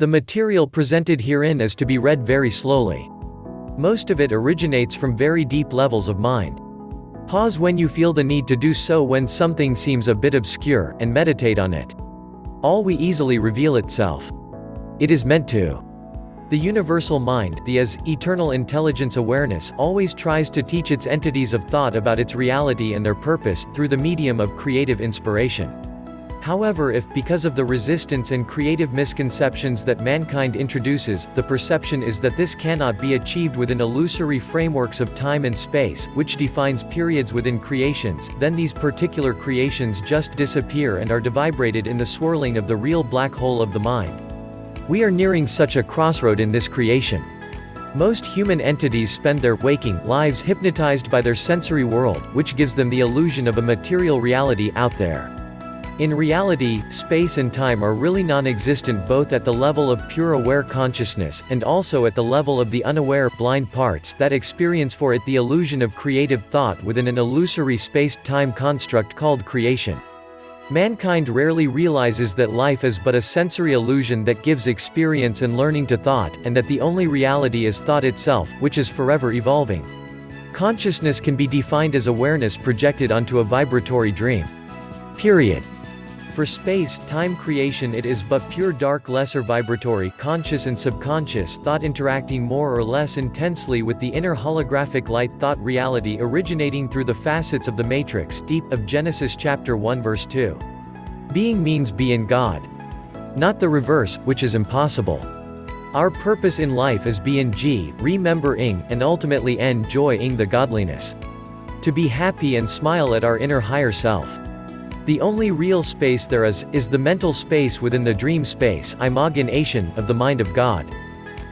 The material presented herein is to be read very slowly. Most of it originates from very deep levels of mind. Pause when you feel the need to do so when something seems a bit obscure, and meditate on it. All will easily reveal itself. It is meant to. The universal mind, the as, eternal intelligence awareness, always tries to teach its entities of thought about its reality and their purpose, through the medium of creative inspiration. However, if, because of the resistance and creative misconceptions that mankind introduces, the perception is that this cannot be achieved within illusory frameworks of time and space, which defines periods within creations, then these particular creations just disappear and are devibrated in the swirling of the real black hole of the mind. We are nearing such a crossroad in this creation. Most human entities spend their waking lives hypnotized by their sensory world, which gives them the illusion of a material reality out there. In reality, space and time are really non-existent, both at the level of pure aware consciousness, and also at the level of the unaware, blind parts that experience for it the illusion of creative thought within an illusory space-time construct called creation. Mankind rarely realizes that life is but a sensory illusion that gives experience and learning to thought, and that the only reality is thought itself, which is forever evolving. Consciousness can be defined as awareness projected onto a vibratory dream. Period. For space-time creation, it is but pure dark, lesser vibratory, conscious and subconscious thought interacting more or less intensely with the inner holographic light thought reality originating through the facets of the matrix deep of Genesis chapter 1 verse 2. Being means be in God. Not the reverse, which is impossible. Our purpose in life is be in G, remember-ing, and ultimately enjoy-ing the godliness. To be happy and smile at our inner higher self. The only real space there is the mental space within the dream space, imagination, of the mind of God.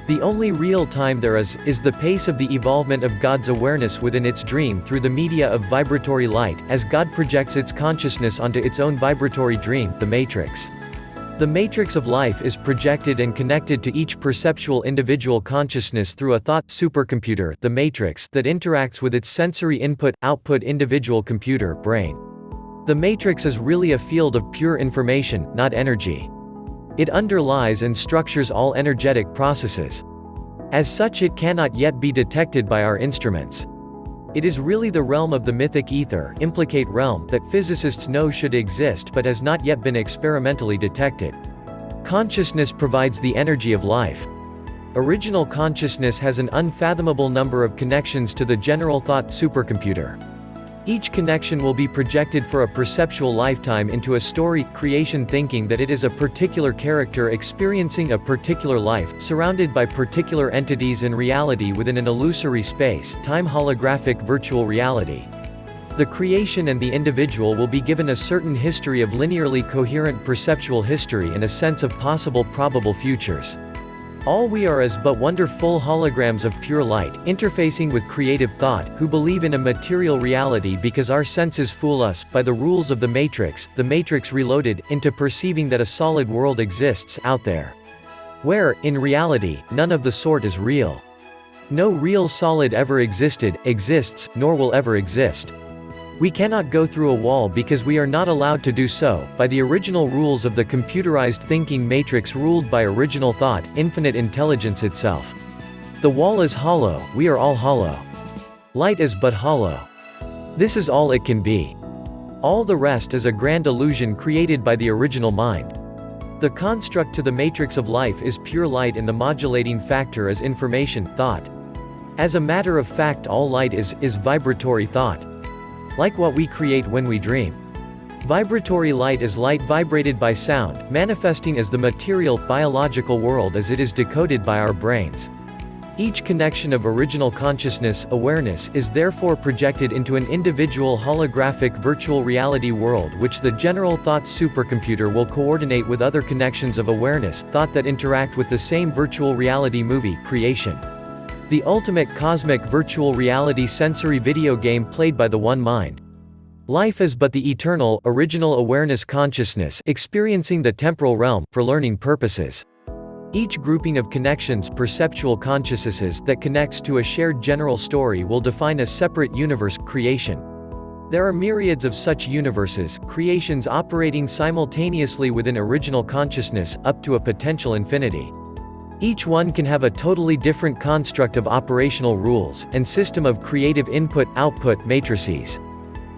The only real time there is the pace of the evolvement of God's awareness within its dream through the media of vibratory light, as God projects its consciousness onto its own vibratory dream, the matrix. The matrix of life is projected and connected to each perceptual individual consciousness through a thought supercomputer, the matrix, that interacts with its sensory input-output individual computer, brain. The matrix is really a field of pure information, not energy. It underlies and structures all energetic processes. As such, it cannot yet be detected by our instruments. It is really the realm of the mythic ether, implicate realm, that physicists know should exist but has not yet been experimentally detected. Consciousness provides the energy of life. Original consciousness has an unfathomable number of connections to the general thought supercomputer. Each connection will be projected for a perceptual lifetime into a story, creation, thinking that it is a particular character experiencing a particular life, surrounded by particular entities and reality within an illusory space, time holographic virtual reality. The creation and the individual will be given a certain history of linearly coherent perceptual history and a sense of possible probable futures. All we are is but wonderful holograms of pure light, interfacing with creative thought, who believe in a material reality because our senses fool us, by the rules of the Matrix Reloaded, into perceiving that a solid world exists out there. Where, in reality, none of the sort is real. No real solid ever existed, exists, nor will ever exist. We cannot go through a wall because we are not allowed to do so, by the original rules of the computerized thinking matrix ruled by original thought, infinite intelligence itself. The wall is hollow, we are all hollow. Light is but hollow. This is all it can be. All the rest is a grand illusion created by the original mind. The construct to the matrix of life is pure light and the modulating factor is information, thought. As a matter of fact, all light is vibratory thought. Like what we create when we dream. Vibratory light is light vibrated by sound, manifesting as the material, biological world as it is decoded by our brains. Each connection of original consciousness, awareness, is therefore projected into an individual holographic virtual reality world which the general thought supercomputer will coordinate with other connections of awareness, thought that interact with the same virtual reality movie, creation. The ultimate cosmic virtual reality sensory video game played by the one mind. Life is but the eternal, original awareness consciousness experiencing the temporal realm, for learning purposes. Each grouping of connections, perceptual consciousnesses, that connects to a shared general story will define a separate universe, creation. There are myriads of such universes, creations operating simultaneously within original consciousness, up to a potential infinity. Each one can have a totally different construct of operational rules, and system of creative input-output matrices.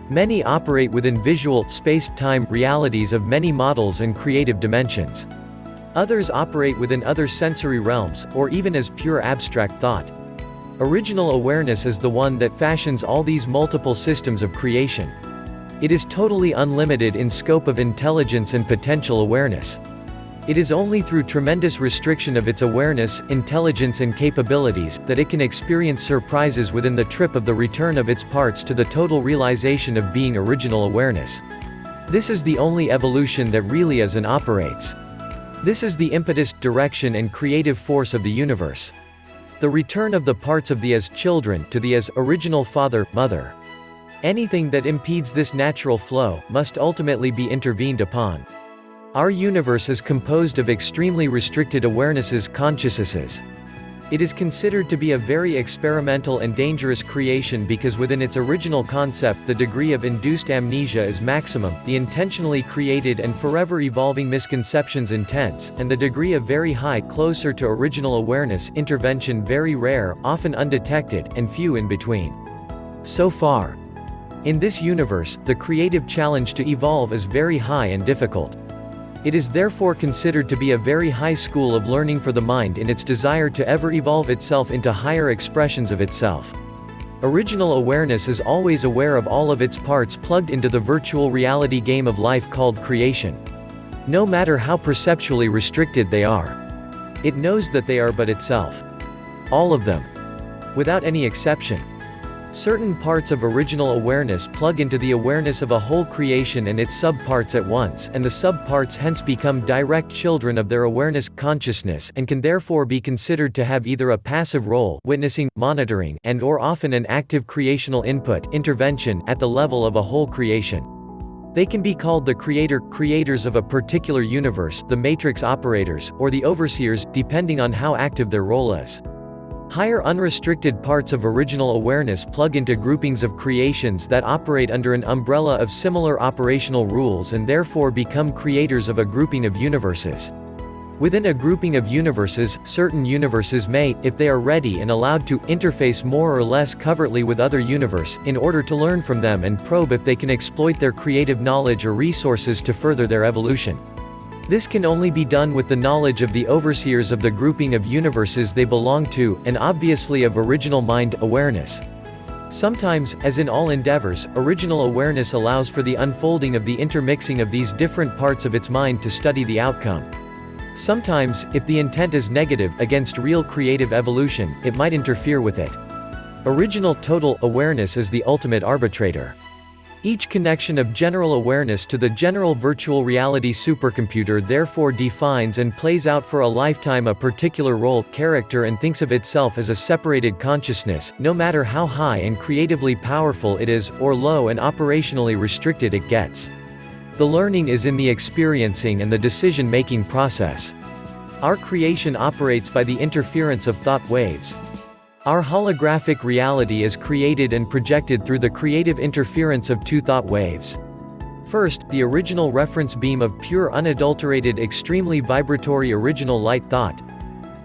Many operate within visual, space-time realities of many models and creative dimensions. Others operate within other sensory realms, or even as pure abstract thought. Original awareness is the one that fashions all these multiple systems of creation. It is totally unlimited in scope of intelligence and potential awareness. It is only through tremendous restriction of its awareness, intelligence and capabilities, that it can experience surprises within the trip of the return of its parts to the total realization of being original awareness. This is the only evolution that really is and operates. This is the impetus, direction and creative force of the universe. The return of the parts of the as children to the as original father, mother. Anything that impedes this natural flow, must ultimately be intervened upon. Our universe is composed of extremely restricted awarenesses, consciousnesses. It is considered to be a very experimental and dangerous creation because within its original concept the degree of induced amnesia is maximum, the intentionally created and forever evolving misconceptions intense, and the degree of very high closer to original awareness intervention very rare, often undetected, and few in between. So far. In this universe, the creative challenge to evolve is very high and difficult. It is therefore considered to be a very high school of learning for the mind in its desire to ever evolve itself into higher expressions of itself. Original awareness is always aware of all of its parts plugged into the virtual reality game of life called creation. No matter how perceptually restricted they are. It knows that they are but itself. All of them. Without any exception. Certain parts of original awareness plug into the awareness of a whole creation and its sub-parts at once, and the sub-parts hence become direct children of their awareness, consciousness, and can therefore be considered to have either a passive role, witnessing, monitoring, and or often an active creational input, intervention, at the level of a whole creation. They can be called the creators of a particular universe, the matrix operators, or the overseers, depending on how active their role is. Higher unrestricted parts of original awareness plug into groupings of creations that operate under an umbrella of similar operational rules and therefore become creators of a grouping of universes. Within a grouping of universes, certain universes may, if they are ready and allowed to, interface more or less covertly with other universe, in order to learn from them and probe if they can exploit their creative knowledge or resources to further their evolution. This can only be done with the knowledge of the overseers of the grouping of universes they belong to, and obviously of original mind awareness. Sometimes, as in all endeavors, original awareness allows for the unfolding of the intermixing of these different parts of its mind to study the outcome. Sometimes, if the intent is negative, against real creative evolution, it might interfere with it. Original total awareness is the ultimate arbitrator. Each connection of general awareness to the general virtual reality supercomputer therefore defines and plays out for a lifetime a particular role, character and thinks of itself as a separated consciousness, no matter how high and creatively powerful it is, or low and operationally restricted it gets. The learning is in the experiencing and the decision-making process. Our creation operates by the interference of thought waves. Our holographic reality is created and projected through the creative interference of two thought waves. First, the original reference beam of pure unadulterated extremely vibratory original light thought.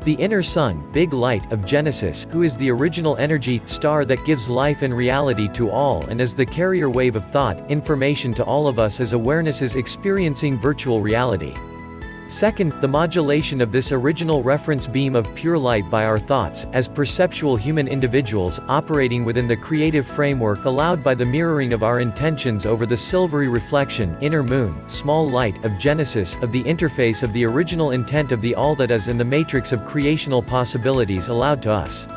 The inner sun, big light, of Genesis, who is the original energy, star that gives life and reality to all and is the carrier wave of thought, information to all of us as awareness is experiencing virtual reality. Second, the modulation of this original reference beam of pure light by our thoughts, as perceptual human individuals, operating within the creative framework allowed by the mirroring of our intentions over the silvery reflection, inner moon, small light, of Genesis, of the interface of the original intent of the all that is in the matrix of creational possibilities allowed to us.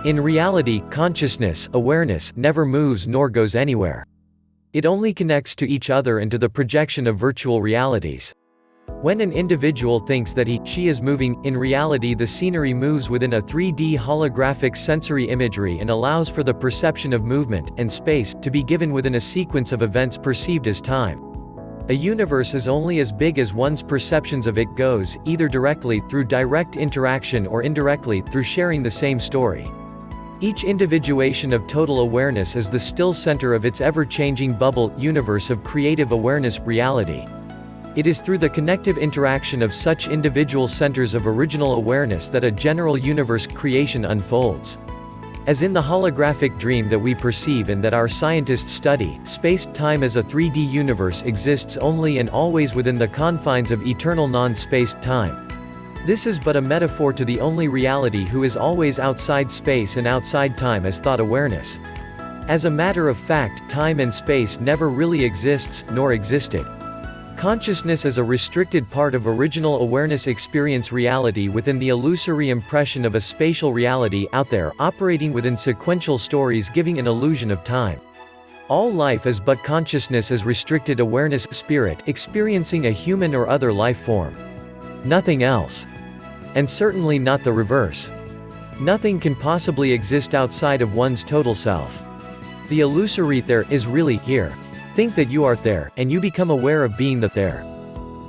In reality, consciousness, awareness, never moves nor goes anywhere. It only connects to each other and to the projection of virtual realities. When an individual thinks that she is moving, in reality the scenery moves within a 3D holographic sensory imagery and allows for the perception of movement, and space, to be given within a sequence of events perceived as time. A universe is only as big as one's perceptions of it goes, either directly, through direct interaction or indirectly, through sharing the same story. Each individuation of total awareness is the still center of its ever-changing bubble, universe of creative awareness, reality. It is through the connective interaction of such individual centers of original awareness that a general universe creation unfolds. As in the holographic dream that we perceive and that our scientists study, space-time as a 3D universe exists only and always within the confines of eternal non-spaced time. This is but a metaphor to the only reality who is always outside space and outside time as thought awareness. As a matter of fact, time and space never really exists, nor existed. Consciousness is a restricted part of original awareness experience reality within the illusory impression of a spatial reality out there, operating within sequential stories giving an illusion of time. All life is but consciousness as restricted awareness, spirit, experiencing a human or other life form. Nothing else. And certainly not the reverse. Nothing can possibly exist outside of one's total self. The illusory there is really here. Think that you are there, and you become aware of being that there.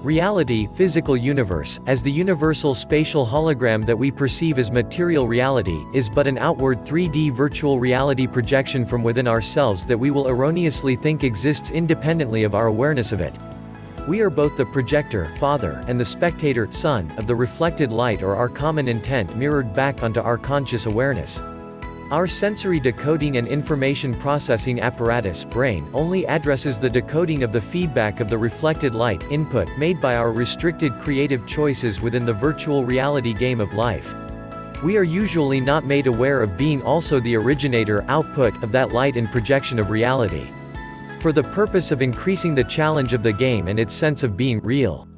Reality, physical universe, as the universal spatial hologram that we perceive as material reality, is but an outward 3D virtual reality projection from within ourselves that we will erroneously think exists independently of our awareness of it. We are both the projector, Father, and the spectator, Son, of the reflected light or our common intent mirrored back onto our conscious awareness. Our sensory decoding and information processing apparatus, brain, only addresses the decoding of the feedback of the reflected light input made by our restricted creative choices within the virtual reality game of life. We are usually not made aware of being also the originator, output, of that light and projection of reality. For the purpose of increasing the challenge of the game and its sense of being real.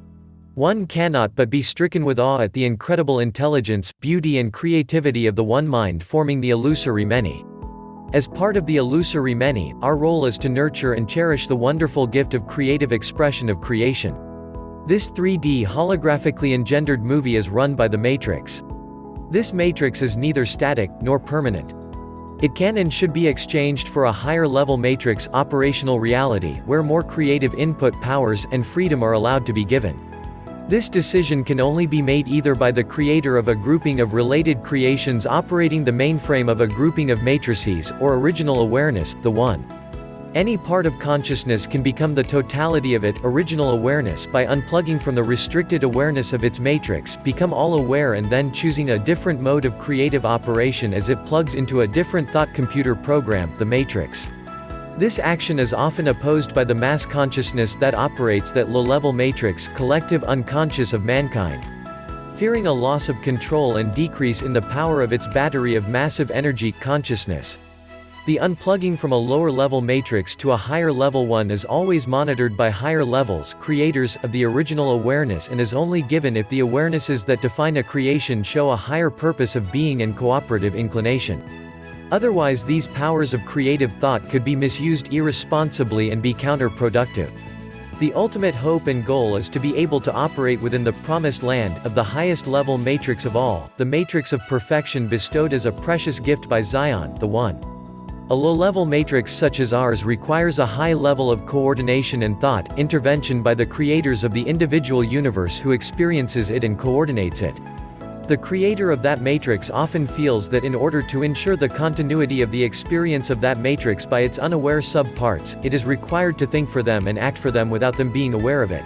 One cannot but be stricken with awe at the incredible intelligence, beauty and creativity of the one mind forming the illusory many. As part of the illusory many, our role is to nurture and cherish the wonderful gift of creative expression of creation. This 3D holographically engendered movie is run by the Matrix. This matrix is neither static, nor permanent. It can and should be exchanged for a higher level matrix, operational reality, where more creative input powers and freedom are allowed to be given. This decision can only be made either by the creator of a grouping of related creations operating the mainframe of a grouping of matrices, or original awareness, the One. Any part of consciousness can become the totality of it, original awareness, by unplugging from the restricted awareness of its matrix, become all aware and then choosing a different mode of creative operation as it plugs into a different thought computer program, the matrix. This action is often opposed by the mass consciousness that operates that low-level matrix, collective unconscious of mankind. Fearing a loss of control and decrease in the power of its battery of massive energy, consciousness. The unplugging from a lower-level matrix to a higher-level one is always monitored by higher levels, creators, of the original awareness and is only given if the awarenesses that define a creation show a higher purpose of being and cooperative inclination. Otherwise these powers of creative thought could be misused irresponsibly and be counterproductive. The ultimate hope and goal is to be able to operate within the promised land of the highest level matrix of all, the matrix of perfection bestowed as a precious gift by Zion, the One. A low-level matrix such as ours requires a high level of coordination and thought, intervention by the creators of the individual universe who experiences it and coordinates it. The creator of that matrix often feels that in order to ensure the continuity of the experience of that matrix by its unaware sub-parts, it is required to think for them and act for them without them being aware of it.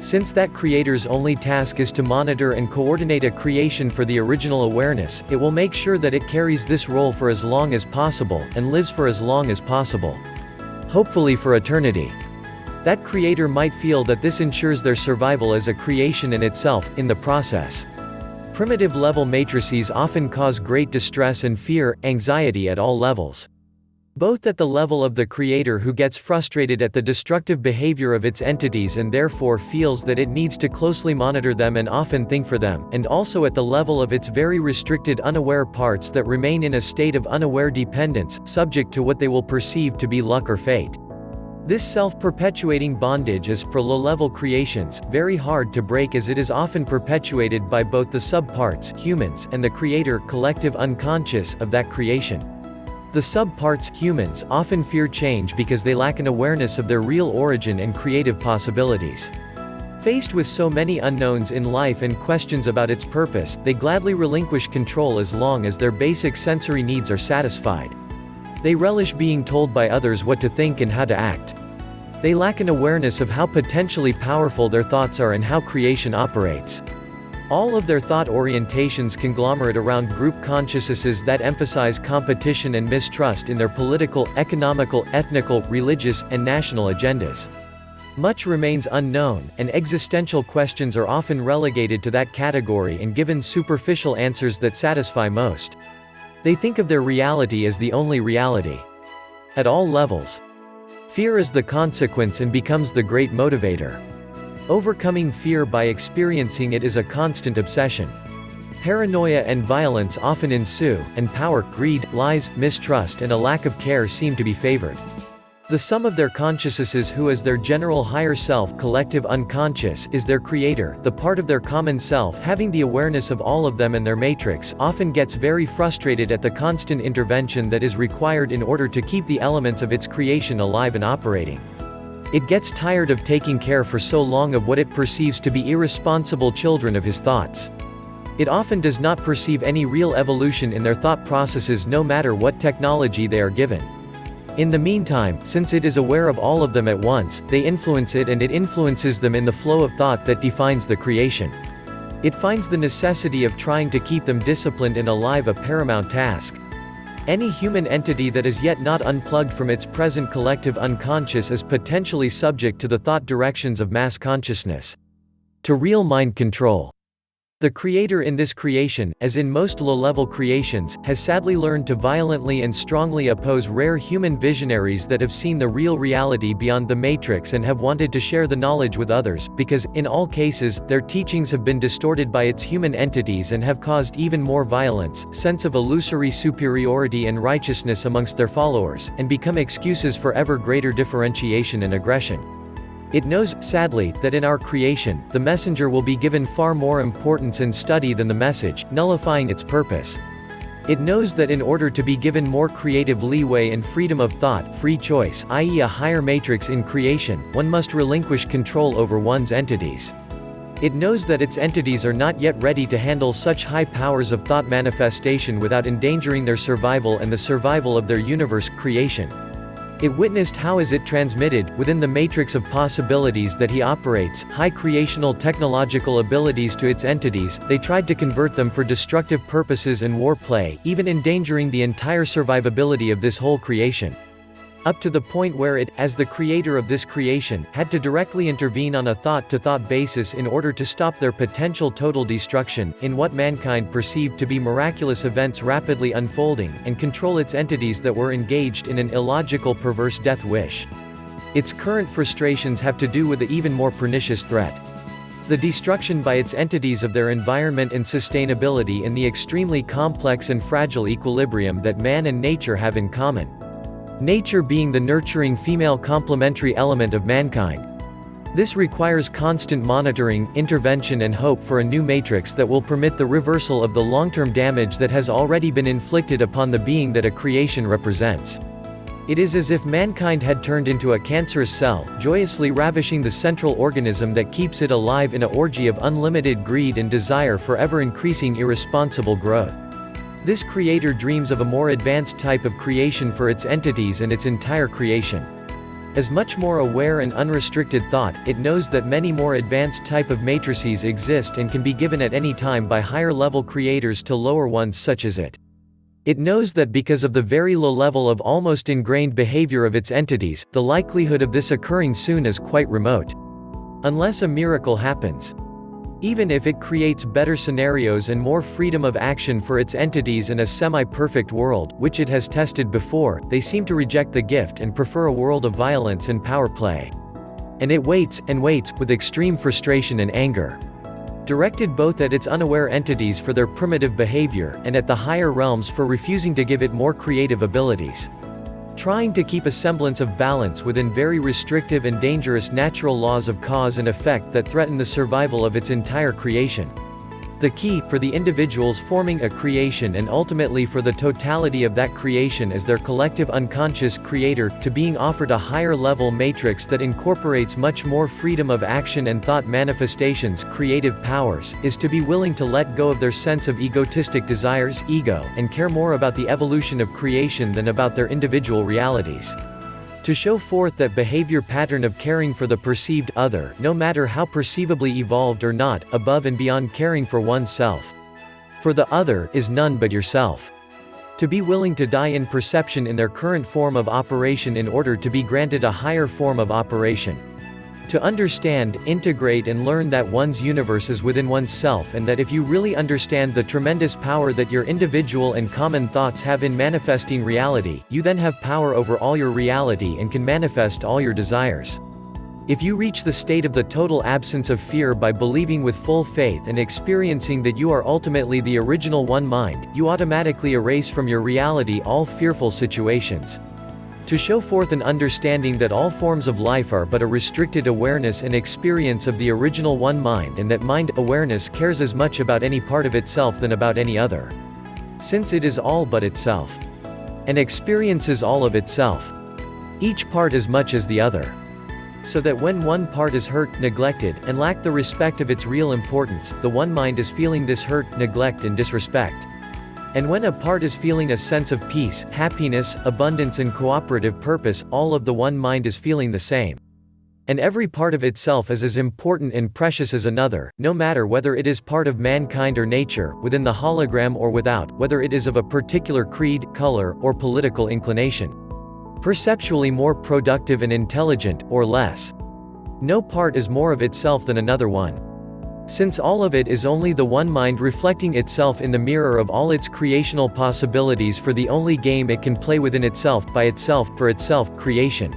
Since that creator's only task is to monitor and coordinate a creation for the original awareness, it will make sure that it carries this role for as long as possible, and lives for as long as possible. Hopefully for eternity. That creator might feel that this ensures their survival as a creation in itself, in the process. Primitive level matrices often cause great distress and fear, anxiety at all levels. Both at the level of the creator who gets frustrated at the destructive behavior of its entities and therefore feels that it needs to closely monitor them and often think for them, and also at the level of its very restricted unaware parts that remain in a state of unaware dependence, subject to what they will perceive to be luck or fate. This self-perpetuating bondage is, for low-level creations, very hard to break as it is often perpetuated by both the sub-parts, humans, and the creator, collective unconscious, of that creation. The sub-parts, humans, often fear change because they lack an awareness of their real origin and creative possibilities. Faced with so many unknowns in life and questions about its purpose, they gladly relinquish control as long as their basic sensory needs are satisfied. They relish being told by others what to think and how to act. They lack an awareness of how potentially powerful their thoughts are and how creation operates. All of their thought orientations conglomerate around group consciousnesses that emphasize competition and mistrust in their political, economical, ethnical, religious, and national agendas. Much remains unknown, and existential questions are often relegated to that category and given superficial answers that satisfy most. They think of their reality as the only reality. At all levels. Fear is the consequence and becomes the great motivator. Overcoming fear by experiencing it is a constant obsession. Paranoia and violence often ensue, and power, greed, lies, mistrust and a lack of care seem to be favored. The sum of their consciousnesses, who as their general higher self, collective unconscious, is their creator, the part of their common self having the awareness of all of them and their matrix, often gets very frustrated at the constant intervention that is required in order to keep the elements of its creation alive and operating. It gets tired of taking care for so long of what it perceives to be irresponsible children of his thoughts. It often does not perceive any real evolution in their thought processes no matter what technology they are given. In the meantime, since it is aware of all of them at once, they influence it and it influences them in the flow of thought that defines the creation. It finds the necessity of trying to keep them disciplined and alive a paramount task. Any human entity that is yet not unplugged from its present collective unconscious is potentially subject to the thought directions of mass consciousness. To real mind control. The creator in this creation, as in most low-level creations, has sadly learned to violently and strongly oppose rare human visionaries that have seen the real reality beyond the matrix and have wanted to share the knowledge with others, because, in all cases, their teachings have been distorted by its human entities and have caused even more violence, sense of illusory superiority and righteousness amongst their followers, and become excuses for ever greater differentiation and aggression. It knows, sadly, that in our creation, the messenger will be given far more importance and study than the message, nullifying its purpose. It knows that in order to be given more creative leeway and freedom of thought, free choice, i.e. a higher matrix in creation, one must relinquish control over one's entities. It knows that its entities are not yet ready to handle such high powers of thought manifestation without endangering their survival and the survival of their universe, creation. It witnessed how as it transmitted, within the matrix of possibilities that he operates, high creational technological abilities to its entities, they tried to convert them for destructive purposes and war play, even endangering the entire survivability of this whole creation. Up to the point where it, as the creator of this creation, had to directly intervene on a thought-to-thought basis in order to stop their potential total destruction, in what mankind perceived to be miraculous events rapidly unfolding, and control its entities that were engaged in an illogical perverse death wish. Its current frustrations have to do with the even more pernicious threat. The destruction by its entities of their environment and sustainability in the extremely complex and fragile equilibrium that man and nature have in common. Nature being the nurturing female complementary element of mankind. This requires constant monitoring, intervention and hope for a new matrix that will permit the reversal of the long-term damage that has already been inflicted upon the being that a creation represents. It is as if mankind had turned into a cancerous cell, joyously ravishing the central organism that keeps it alive in an orgy of unlimited greed and desire for ever-increasing irresponsible growth. This creator dreams of a more advanced type of creation for its entities and its entire creation. As much more aware and unrestricted thought, it knows that many more advanced type of matrices exist and can be given at any time by higher-level creators to lower ones such as it. It knows that because of the very low level of almost ingrained behavior of its entities, the likelihood of this occurring soon is quite remote. Unless a miracle happens. Even if it creates better scenarios and more freedom of action for its entities in a semi-perfect world, which it has tested before, they seem to reject the gift and prefer a world of violence and power play. And it waits, and waits, with extreme frustration and anger. Directed both at its unaware entities for their primitive behavior, and at the higher realms for refusing to give it more creative abilities. Trying to keep a semblance of balance within very restrictive and dangerous natural laws of cause and effect that threaten the survival of its entire creation. The key, for the individuals forming a creation and ultimately for the totality of that creation as their collective unconscious creator, to being offered a higher level matrix that incorporates much more freedom of action and thought manifestations, creative powers, is to be willing to let go of their sense of egotistic desires, ego, and care more about the evolution of creation than about their individual realities. To show forth that behavior pattern of caring for the perceived other, no matter how perceivably evolved or not, above and beyond caring for oneself. For the other is none but yourself. To be willing to die in perception in their current form of operation in order to be granted a higher form of operation. To understand, integrate and learn that one's universe is within oneself and that if you really understand the tremendous power that your individual and common thoughts have in manifesting reality, you then have power over all your reality and can manifest all your desires. If you reach the state of the total absence of fear by believing with full faith and experiencing that you are ultimately the original one mind, you automatically erase from your reality all fearful situations. To show forth an understanding that all forms of life are but a restricted awareness and experience of the original one mind and that mind, awareness cares as much about any part of itself than about any other. Since it is all but itself. And experiences all of itself. Each part as much as the other. So that when one part is hurt, neglected, and lack the respect of its real importance, the one mind is feeling this hurt, neglect and disrespect. And when a part is feeling a sense of peace, happiness, abundance and cooperative purpose, all of the one mind is feeling the same. And every part of itself is as important and precious as another, no matter whether it is part of mankind or nature, within the hologram or without, whether it is of a particular creed, color, or political inclination. Perceptually more productive and intelligent, or less. No part is more of itself than another one. Since all of it is only the one mind reflecting itself in the mirror of all its creational possibilities for the only game it can play within itself, by itself, for itself, creation.